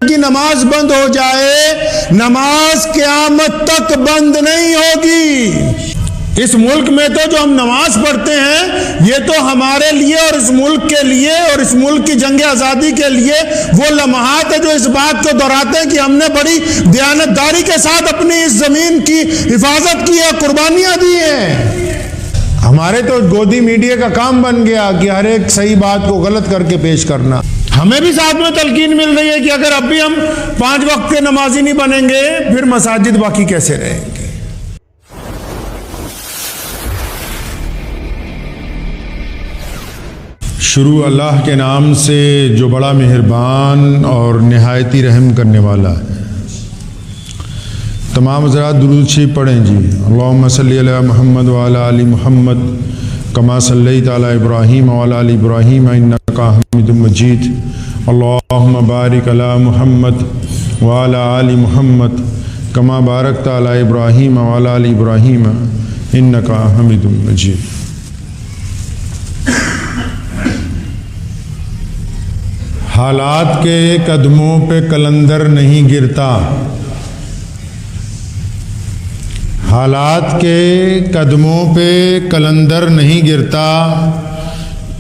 کی نماز بند ہو جائے، نماز قیامت تک بند نہیں ہوگی۔ اس ملک میں تو جو ہم نماز پڑھتے ہیں یہ تو ہمارے لیے اور اس ملک کے لیے اور اس ملک کی جنگ آزادی کے لیے وہ لمحات ہیں جو اس بات کو دہراتے ہیں کہ ہم نے بڑی دیانتداری کے ساتھ اپنی اس زمین کی حفاظت کی ہے، قربانیاں دی ہیں۔ ہمارے تو گودی میڈیا کا کام بن گیا کہ ہر ایک صحیح بات کو غلط کر کے پیش کرنا۔ ہمیں بھی ساتھ میں تلقین مل رہی ہے کہ اگر اب بھی ہم 5 وقت کے نمازی نہیں بنیں گے پھر مساجد باقی کیسے رہیں گے۔ شروع اللہ کے نام سے جو بڑا مہربان اور نہایتی رحم کرنے والا ہے۔ تمام حضرات درود شریف پڑھیں جی۔ اللہم صلی علی محمد وعلی آل محمد کما صلیت علی ابراہیم وعلی آل ابراہیم انک حمید مجید۔ اللہم بارک علی محمد وعلی آل محمد کما بارکت علی ابراہیم وعلی آل ابراہیم انک حمید مجید۔ حالات کے قدموں پہ قلندر نہیں گرتا، حالات کے قدموں پہ قلندر نہیں گرتا،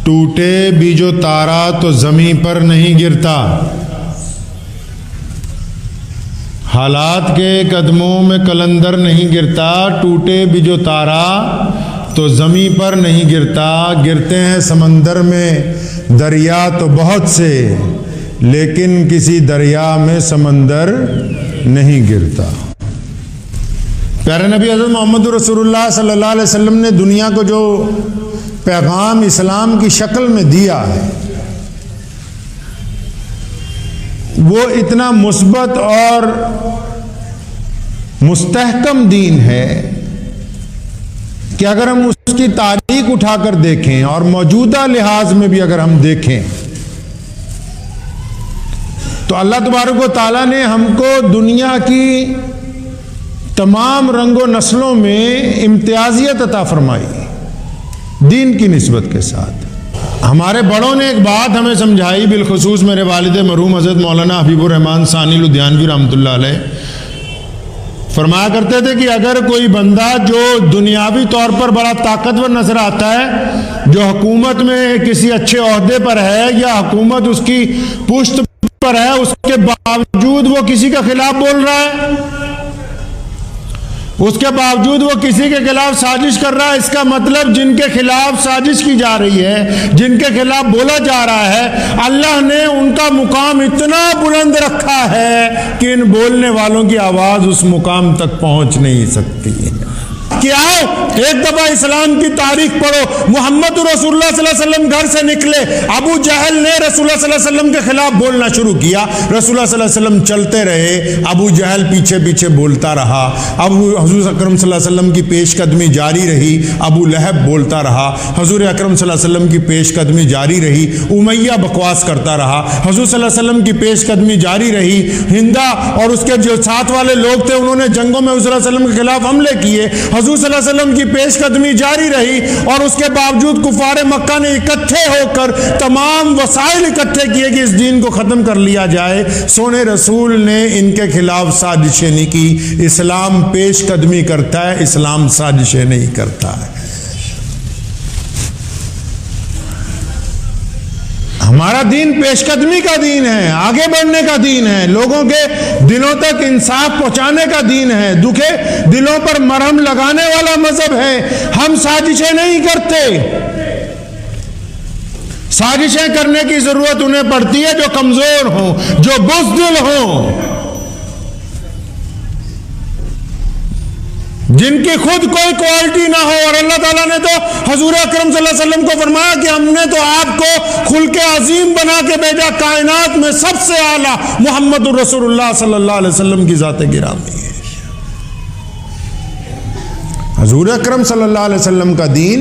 ٹوٹے بھی جو تارا تو زمین پر نہیں گرتا۔ حالات کے قدموں میں قلندر نہیں گرتا، ٹوٹے بھی جو تارا تو زمین پر نہیں گرتا۔ گرتے ہیں سمندر میں دریا تو بہت سے، لیکن کسی دریا میں سمندر نہیں گرتا۔ پیارے نبی حضرت محمد رسول اللہ صلی اللہ علیہ وسلم نے دنیا کو جو پیغام اسلام کی شکل میں دیا ہے وہ اتنا مثبت اور مستحکم دین ہے کہ اگر ہم اس کی تاریخ اٹھا کر دیکھیں اور موجودہ لحاظ میں بھی اگر ہم دیکھیں تو اللہ تبارک و تعالیٰ نے ہم کو دنیا کی تمام رنگ و نسلوں میں امتیازیت عطا فرمائی دین کی نسبت کے ساتھ۔ ہمارے بڑوں نے ایک بات ہمیں سمجھائی، بالخصوص میرے والد مرحوم حضرت مولانا حبیب الرحمن ثانی لدھیانوی رحمۃ اللہ علیہ فرمایا کرتے تھے کہ اگر کوئی بندہ جو دنیاوی طور پر بڑا طاقتور نظر آتا ہے، جو حکومت میں کسی اچھے عہدے پر ہے یا حکومت اس کی پشت پر ہے، اس کے باوجود وہ کسی کے خلاف بول رہا ہے، اس کے باوجود وہ کسی کے خلاف سازش کر رہا ہے، اس کا مطلب جن کے خلاف سازش کی جا رہی ہے، جن کے خلاف بولا جا رہا ہے، اللہ نے ان کا مقام اتنا بلند رکھا ہے کہ ان بولنے والوں کی آواز اس مقام تک پہنچ نہیں سکتی۔ کہ آؤ ایک دفعہ اسلام کی تاریخ پڑھو، محمد رسول اللہ صلی اللہ علیہ وسلم گھر سے نکلے، ابو جہل نے رسول اللہ صلی اللہ علیہ وسلم کے خلاف بولنا شروع کیا، رسول اللہ صلی اللہ علیہ وسلم چلتے رہے، ابو جہل پیچھے پیچھے بولتا رہا، حضور اکرم صلی اللہ علیہ وسلم کی پیش قدمی جاری رہی، ابو لہب بولتا رہا، حضور اکرم صلی اللہ علیہ وسلم کی پیش قدمی جاری رہی، امیہ بکواس کرتا رہا، حضور صلی اللہ علیہ وسلم کی پیش قدمی جاری رہی، ہندا اور اس کے جو ساتھ والے لوگ تھے انہوں نے جنگوں میں حضور صلی اللہ علیہ وسلم کے خلاف حملے کیے، حضور صلی اللہ علیہ وسلم کی پیش قدمی جاری رہی، اور اس کے باوجود کفار مکہ نے اکٹھے ہو کر تمام وسائل اکٹھے کیے کہ اس دین کو ختم کر لیا جائے۔ سونے رسول نے ان کے خلاف سازشیں نہیں کی۔ اسلام پیش قدمی کرتا ہے، اسلام سازشیں نہیں کرتا ہے۔ ہمارا دین پیش قدمی کا دین ہے، آگے بڑھنے کا دین ہے، لوگوں کے دلوں تک انصاف پہنچانے کا دین ہے، دکھے دلوں پر مرہم لگانے والا مذہب ہے۔ ہم سازشیں نہیں کرتے۔ سازشیں کرنے کی ضرورت انہیں پڑتی ہے جو کمزور ہوں، جو بزدل ہوں، جن کی خود کوئی کوالٹی نہ ہو۔ اور اللہ تعالیٰ نے تو حضور اکرم صلی اللہ علیہ وسلم کو فرمایا کہ ہم نے تو آپ کو خلق عظیم بنا کے بھیجا، کائنات میں سب سے اعلیٰ محمد رسول اللہ صلی اللہ علیہ وسلم کی ذات گرامی ہے۔ حضور اکرم صلی اللہ علیہ وسلم کا دین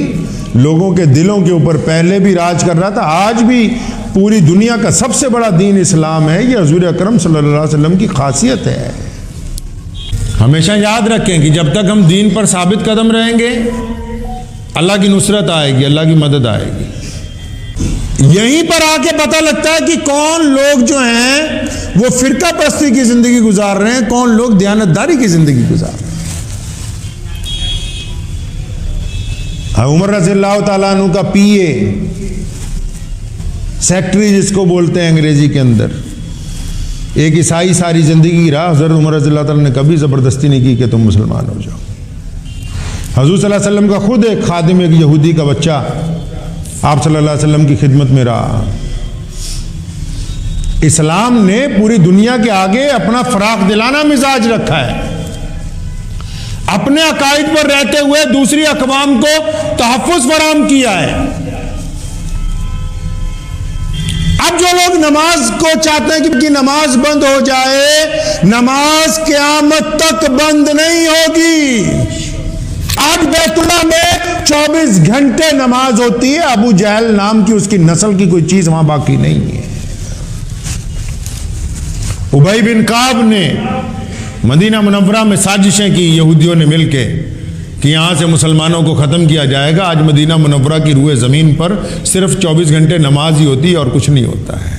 لوگوں کے دلوں کے اوپر پہلے بھی راج کر رہا تھا، آج بھی پوری دنیا کا سب سے بڑا دین اسلام ہے۔ یہ حضور اکرم صلی اللہ علیہ وسلم کی خاصیت ہے۔ ہمیشہ یاد رکھیں کہ جب تک ہم دین پر ثابت قدم رہیں گے اللہ کی نصرت آئے گی، اللہ کی مدد آئے گی۔ یہیں پر آ کے پتہ لگتا ہے کہ کون لوگ جو ہیں وہ فرقہ پرستی کی زندگی گزار رہے ہیں، کون لوگ دیانتداری کی زندگی گزار رہے ہیں۔ عمر رضی اللہ تعالیٰ عنہ کا پی اے، سیکٹری جس کو بولتے ہیں انگریزی کے اندر، ایک عیسائی ساری زندگی رہا۔ حضرت عمر رضی اللہ تعالیٰ نے کبھی زبردستی نہیں کی کہ تم مسلمان ہو جاؤ۔ حضور صلی اللہ علیہ وسلم کا خود ایک خادم، ایک یہودی کا بچہ آپ صلی اللہ علیہ وسلم کی خدمت میں رہا۔ اسلام نے پوری دنیا کے آگے اپنا فراخ دلانہ مزاج رکھا ہے، اپنے عقائد پر رہتے ہوئے دوسری اقوام کو تحفظ فراہم کیا ہے۔ اب جو لوگ نماز کو چاہتے ہیں کہ نماز بند ہو جائے، نماز قیامت تک بند نہیں ہوگی۔ آج بیت اللہ میں 24 گھنٹے نماز ہوتی ہے، ابو جہل نام کی اس کی نسل کی کوئی چیز وہاں باقی نہیں ہے۔ ابی بن کعب نے مدینہ منورہ میں سازشیں کی یہودیوں نے مل کے کہ یہاں سے مسلمانوں کو ختم کیا جائے گا۔ آج مدینہ منورہ کی روئے زمین پر صرف 24 گھنٹے نماز ہی ہوتی ہے اور کچھ نہیں ہوتا ہے۔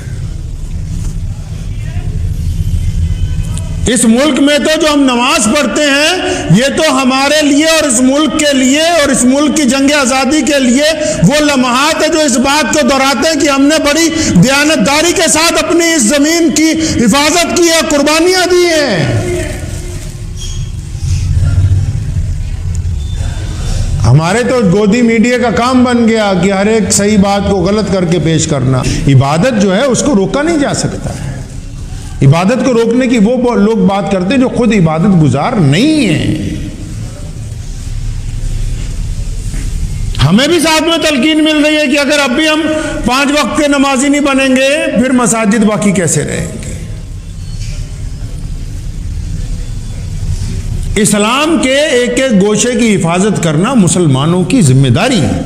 اس ملک میں تو جو ہم نماز پڑھتے ہیں یہ تو ہمارے لیے اور اس ملک کے لیے اور اس ملک کی جنگ آزادی کے لیے وہ لمحات ہیں جو اس بات کو دہراتے ہیں کہ ہم نے بڑی دیانتداری کے ساتھ اپنی اس زمین کی حفاظت کی ہے، قربانیاں دی ہیں۔ ہمارے تو گودی میڈیا کا کام بن گیا کہ ہر ایک صحیح بات کو غلط کر کے پیش کرنا۔ عبادت جو ہے اس کو روکا نہیں جا سکتا ہے۔ عبادت کو روکنے کی وہ لوگ بات کرتے ہیں جو خود عبادت گزار نہیں ہیں۔ ہمیں بھی ساتھ میں تلقین مل رہی ہے کہ اگر اب بھی ہم 5 وقت کے نمازی نہیں بنیں گے پھر مساجد باقی کیسے رہیں گے۔ اسلام کے ایک ایک گوشے کی حفاظت کرنا مسلمانوں کی ذمہ داری ہے،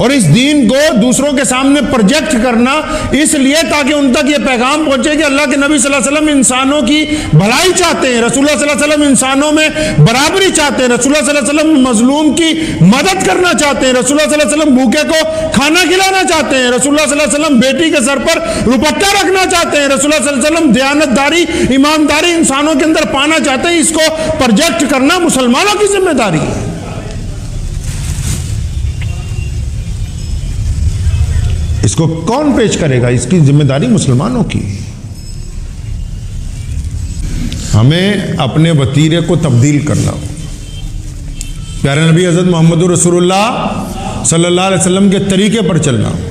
اور اس دین کو دوسروں کے سامنے پروجیکٹ کرنا اس لیے تاکہ ان تک یہ پیغام پہنچے کہ اللہ کے نبی صلی اللہ علیہ وسلم انسانوں کی بھلائی چاہتے ہیں، رسول اللہ صلی اللہ علیہ وسلم انسانوں میں برابری چاہتے ہیں، رسول اللہ صلی اللہ علیہ وسلم مظلوم کی مدد کرنا چاہتے ہیں، رسول اللہ صلی اللہ علیہ وسلم بھوکے کو کھانا کھلانا چاہتے ہیں، رسول اللہ صلی اللہ علیہ وسلم بیٹی کے سر پر دوپٹہ رکھنا چاہتے ہیں، رسول اللہ صلی اللہ علیہ وسلم دیانتداری، ایمانداری انسانوں کے اندر پانا چاہتے ہیں۔ اس کو پروجیکٹ کرنا مسلمانوں کی ذمہ داری ہے۔ اس کو کون پیش کرے گا؟ اس کی ذمہ داری مسلمانوں کی۔ ہمیں اپنے وتیرے کو تبدیل کرنا ہو، پیارے نبی حضرت محمد رسول اللہ صلی اللہ علیہ وسلم کے طریقے پر چلنا ہو۔